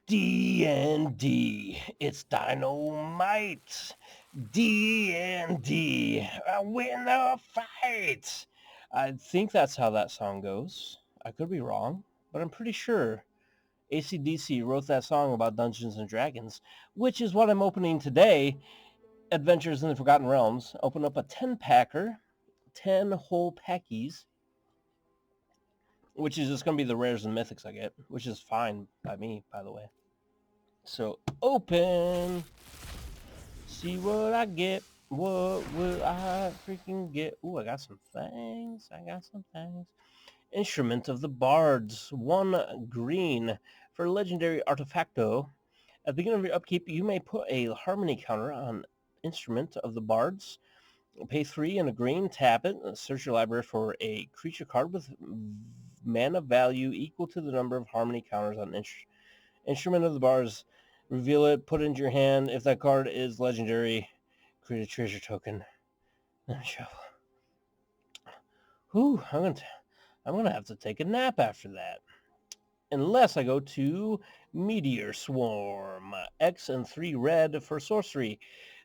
D&D. It's dynamite. D&D. Win the fight. I think that's how that song goes. I could be wrong, but I'm pretty sure AC/DC wrote that song about Dungeons and Dragons, which is what I'm opening today. Adventures in the Forgotten Realms. Open up a 10-packer, 10 whole packies, which is just going to be the rares and mythics I get, which is fine by me, by the way. So open. See what I get. What will I freaking get? Ooh, I got some things. Instrument of the Bards. 1 green for legendary artifacto. At the beginning of your upkeep, you may put a harmony counter on Instrument of the Bards. Pay 3 and a green, tap it, search your library for a creature card with mana value equal to the number of harmony counters on Instrument of the Bards. Reveal it, put it into your hand. If that card is legendary, create a treasure token. Then shuffle. Whew, I'm gonna have to take a nap after that. Unless I go to Meteor Swarm. X and 3 red for sorcery.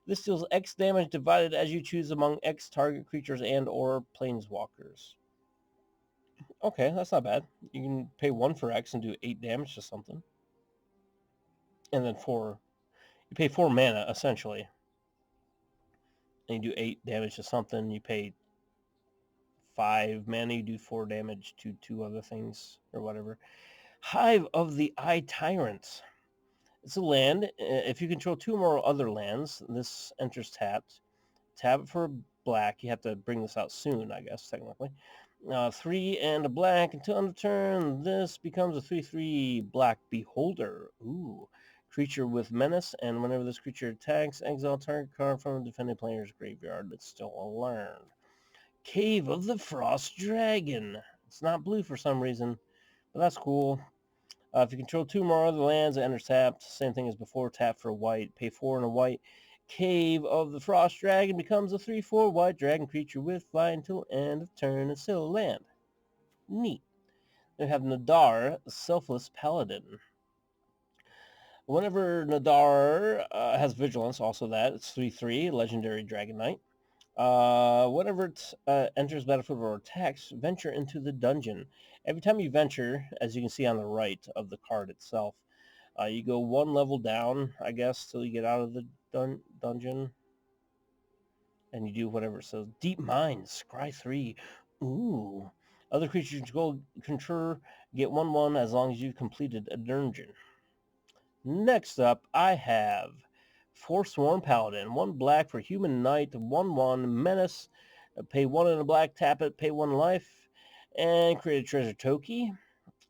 This deals X damage divided as you choose among X target creatures and or planeswalkers. Okay, that's not bad. You can pay 1 for X and do 8 damage to something. And then 4. You pay 4 mana, essentially. And you do 8 damage to something. You pay 5 mana, you do 4 damage to 2 other things, or whatever. Hive of the Eye Tyrant. It's a land. If you control 2 or more other lands, this enters tapped. Tap it for a black. You have to bring this out soon, I guess, technically. 3 and a black until end of turn. This becomes a 3/3 black beholder. Ooh. Creature with menace, and whenever this creature attacks, exile target card from the defending player's graveyard that's still learned. Cave of the Frost Dragon. It's not blue for some reason, but that's cool. If you control 2 more other lands, it enters tapped. Same thing as before, tap for a white, pay 4 and a white. Cave of the Frost Dragon becomes a 3/4 white dragon creature with fly until end of turn and still land. Neat. Then we have Nadar, Selfless Paladin. Whenever Nadar has Vigilance, also that, it's 3/3, Legendary Dragon Knight. Whenever it enters battlefield or attacks, venture into the dungeon. Every time you venture, as you can see on the right of the card itself, you go 1 level down, I guess, till you get out of the dungeon. And you do whatever it says. Deep Mines, Scry 3. Ooh. Other creatures you control get 1/1 as long as you've completed a dungeon. Next up, I have Forsworn Paladin. 1 black for Human Knight, 1/1 Menace. Pay 1 in a black, tap it, pay 1 life, and create a treasure token.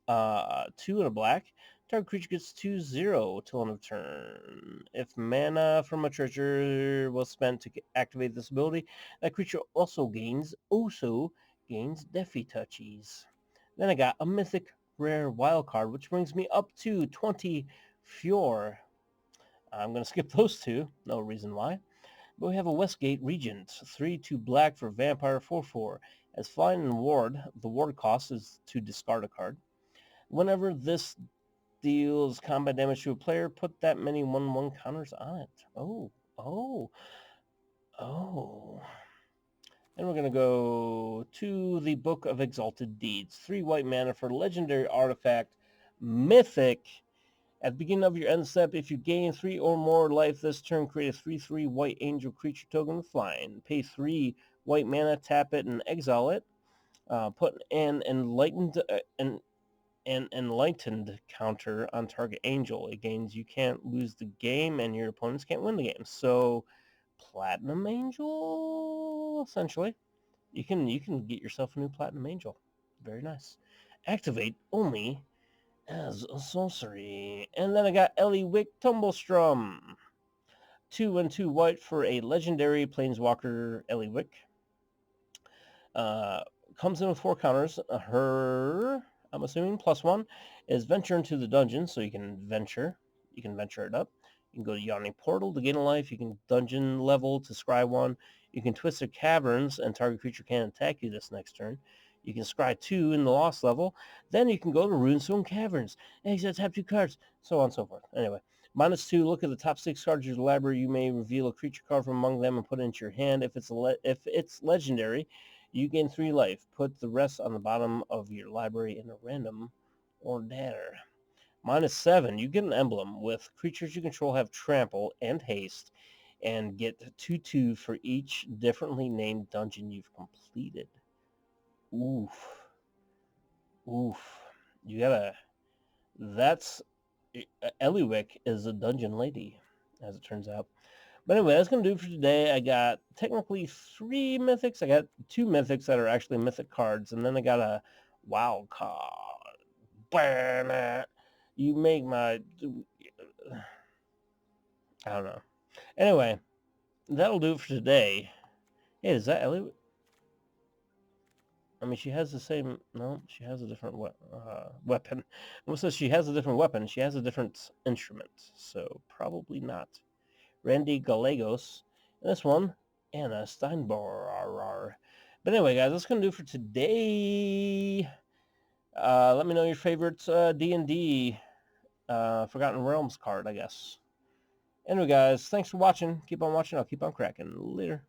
2 in a black. Target creature gets 2/0 till end of turn. If mana from a treasure was spent to activate this ability, that creature also gains Deafy Touchies. Then I got a mythic rare wild card, which brings me up to 20 Fjord. I'm going to skip those 2. No reason why. But we have a Westgate Regent. 3/2 black for Vampire 4/4. As flying and ward, the ward cost is to discard a card. Whenever this deals combat damage to a player, put that many 1/1 counters on it. Oh. Then we're going to go to the Book of Exalted Deeds. 3 white mana for legendary artifact, mythic. At the beginning of your end step, if you gain 3 or more life this turn, create a 3/3 white angel creature token with flying. Pay 3 white mana, tap it, and exile it. Put an enlightened counter on target angel. It gains you can't lose the game, and your opponents can't win the game. So, Platinum Angel, essentially. You can get yourself a new Platinum Angel. Very nice. Activate only as a sorcery. And then I got Eliwick Tumblestrum. 2 and 2 white for a legendary Planeswalker Eliwick. Comes in with 4 counters. Her, I'm assuming, +1 is venture into the dungeon, so you can venture it up. You can go to Yawning Portal to gain a life. You can dungeon level to scry 1. You can Twisted Caverns, and target creature can't attack you this next turn. You can scry 2 in the lost level. Then you can go to Runestone Caverns. Exit, tap 2 cards, so on and so forth. Anyway, -2, look at the top 6 cards of your library. You may reveal a creature card from among them and put it into your hand. If it's legendary, you gain 3 life. Put the rest on the bottom of your library in a random order. -7, you get an emblem. With creatures you control have trample and haste, and get 2/2 for each differently named dungeon you've completed. Oof. Oof. You gotta... That's... Eliwick is a dungeon lady, as it turns out. But anyway, that's going to do it for today. I got technically 3 mythics. I got 2 mythics that are actually mythic cards, and then I got a wild card. Burn it. You make my... I don't know. Anyway, that'll do it for today. Hey, is that Ellie? I mean, she has the same... No, she has a different weapon. Almost says she has a different weapon. She has a different instrument, so probably not. Randy Gallegos. And this one, Anna Steinbar. But anyway, guys, that's going to do it for today. Let me know your favorite D&D Forgotten Realms card, I guess. Anyway, guys, thanks for watching. Keep on watching. I'll keep on cracking. Later.